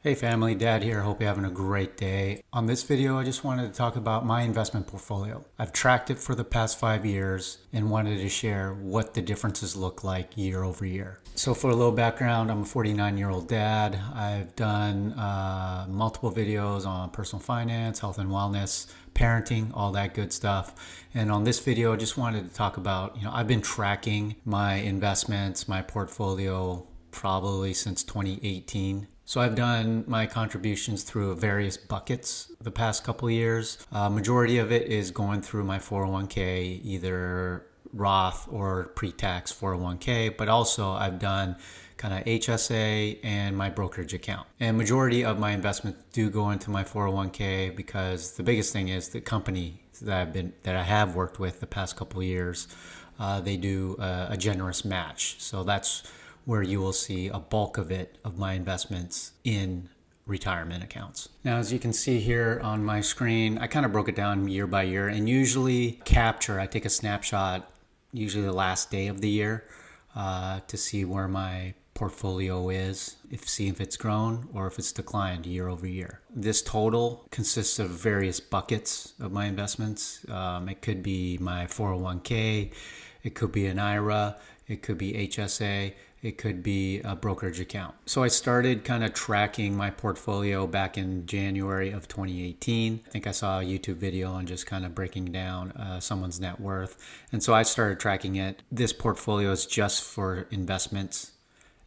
Hey family, Dad here. Hope you're having a great day. On this video, I just wanted to talk about my investment portfolio. I've tracked it for the past 5 years and wanted to share what the differences look like year over year. So for a little background, I'm a 49-year-old dad. I've done multiple videos on personal finance, health and wellness, parenting, all that good stuff. And on this video, I just wanted to talk about, I've been tracking my investments, my portfolio probably since 2018. So I've done my contributions through various buckets the past couple of years. Majority of it is going through my 401k, either Roth or pre-tax 401k, but also I've done kind of HSA and my brokerage account. And majority of my investments do go into my 401k because the biggest thing is the company that I have worked with the past couple of years, they do a generous match. So that's where you will see a bulk of it, of my investments in retirement accounts. Now, as you can see here on my screen, I kind of broke it down year by year, and usually I take a snapshot, usually the last day of the year, to see where my portfolio is, see if it's grown or if it's declined year over year. This total consists of various buckets of my investments. It could be my 401k, it could be an IRA, it could be HSA, it could be a brokerage account. So I started kind of tracking my portfolio back in January of 2018. I think I saw a YouTube video on just kind of breaking down someone's net worth. And so I started tracking it. This portfolio is just for investments.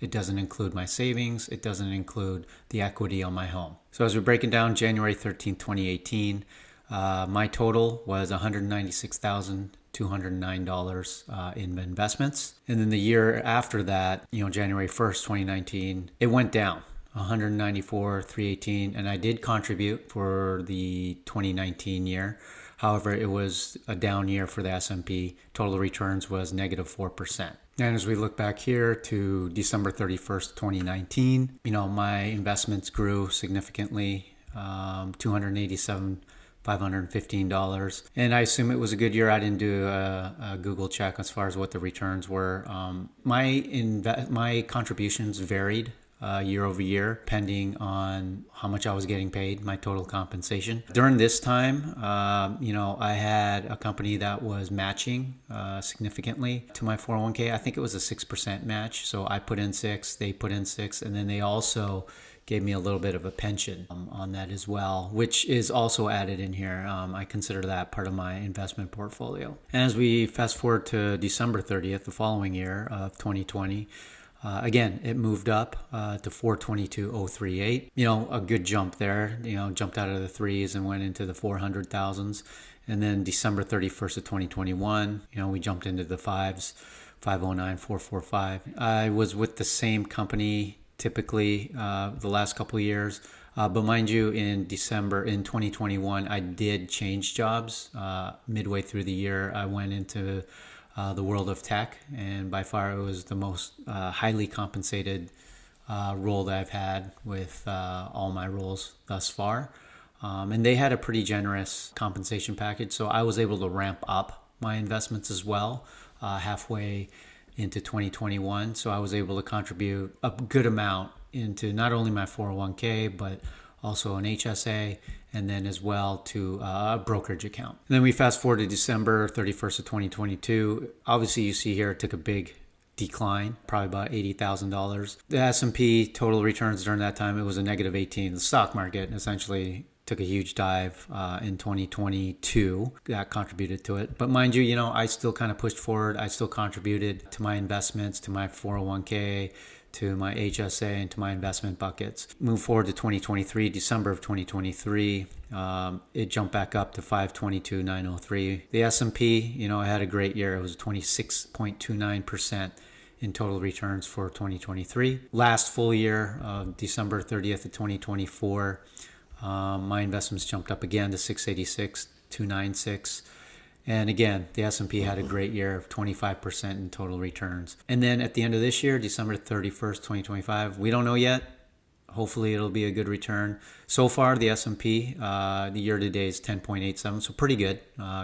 It doesn't include my savings. It doesn't include the equity on my home. So as we're breaking down January 13th, 2018, my total was $196,209 in investments. And then the year after that, January 1st, 2019, it went down. 194,318, and I did contribute for the 2019 year. However, it was a down year for the S&P. Total returns was negative 4%. And as we look back here to December 31st, 2019, my investments grew significantly, $287,515, and I assume it was a good year. I didn't do a Google check as far as what the returns were. My contributions varied year over year, depending on how much I was getting paid, my total compensation. During this time, I had a company that was matching significantly to my 401k. I think it was a 6% match. So I put in 6, they put in 6, and then they also gave me a little bit of a pension on that as well, which is also added in here. I consider that part of my investment portfolio. And as we fast forward to December 30th, the following year of 2020, again, it moved up to 422,038. A good jump there. Jumped out of the threes and went into the 400,000s. And then December 31st of 2021, we jumped into the fives, 509,445. I was with the same company typically the last couple of years. But mind you, in December in 2021, I did change jobs. Midway through the year, I went into the world of tech, and by far it was the most highly compensated role that I've had with all my roles thus far. And they had a pretty generous compensation package, so I was able to ramp up my investments as well halfway into 2021. So I was able to contribute a good amount into not only my 401k, but also an HSA, and then as well to a brokerage account. And then we fast forward to December 31st of 2022. Obviously, you see here it took a big decline, probably about $80,000. The S&P total returns during that time, it was a negative 18. The stock market essentially took a huge dive in 2022. That contributed to it. But mind you, I still kind of pushed forward. I still contributed to my investments, to my 401k, to my HSA, and to my investment buckets. Move forward to 2023, December of 2023, it jumped back up to 522,903. The S&P, I had a great year. It was 26.29% in total returns for 2023. Last full year, December 30th of 2024, my investments jumped up again to 686,296. And again, the S&P had a great year of 25% in total returns. And then at the end of this year, December 31st, 2025, we don't know yet. Hopefully it'll be a good return. So far, the S&P, the year to date is 10.87, so pretty good.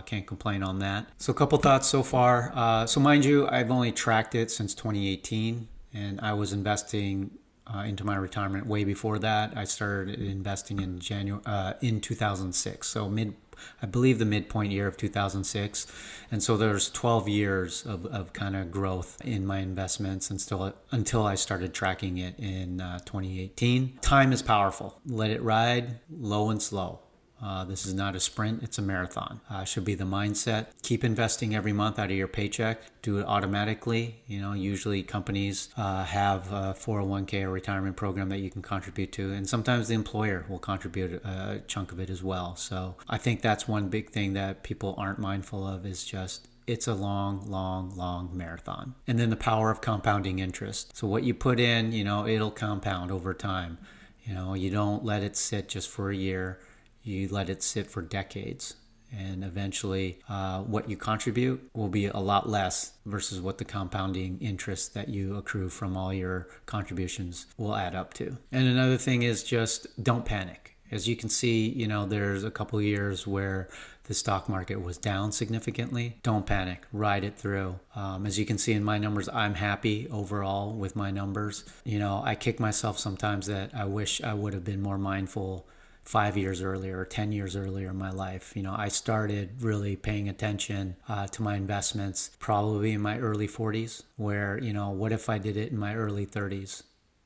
Can't complain on that. So a couple thoughts so far. So mind you, I've only tracked it since 2018, and I was investing into my retirement. Way before that, I started investing in 2006. So I believe the midpoint year of 2006. And so there's 12 years of kind of growth in my investments until I started tracking it in 2018. Time is powerful. Let it ride low and slow. This is not a sprint, it's a marathon. Should be the mindset. Keep investing every month out of your paycheck. Do it automatically. Usually companies have a 401k or retirement program that you can contribute to. And sometimes the employer will contribute a chunk of it as well. So I think that's one big thing that people aren't mindful of is just it's a long marathon. And then the power of compounding interest. So what you put in, it'll compound over time. You don't let it sit just for a year. You let it sit for decades, and eventually what you contribute will be a lot less versus what the compounding interest that you accrue from all your contributions will add up to. And another thing is just don't panic. As you can see, there's a couple of years where the stock market was down significantly. Don't panic, ride it through. As you can see in my numbers, I'm happy overall with my numbers. I kick myself sometimes that I wish I would have been more mindful 5 years earlier or 10 years earlier in my life. I started really paying attention to my investments probably in my early 40s, where, what if I did it in my early 30s?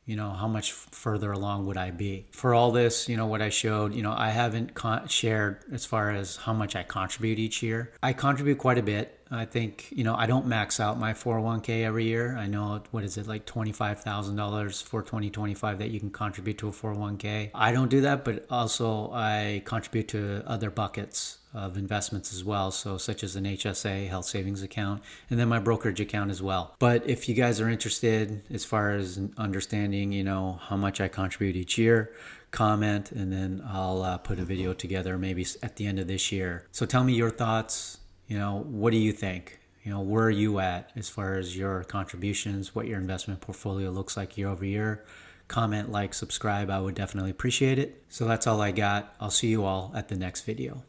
How much further along would I be? For all this, what I showed, I haven't shared as far as how much I contribute each year. I contribute quite a bit. I think, I don't max out my 401k every year. I know, like $25,000 for 2025 that you can contribute to a 401k. I don't do that, but also I contribute to other buckets of investments as well. So such as an HSA, health savings account, and then my brokerage account as well. But if you guys are interested as far as understanding, how much I contribute each year, comment, and then I'll put a video together maybe at the end of this year. So tell me your thoughts. What do you think? Where are you at as far as your contributions, what your investment portfolio looks like year over year? Comment, like, subscribe. I would definitely appreciate it. So that's all I got. I'll see you all at the next video.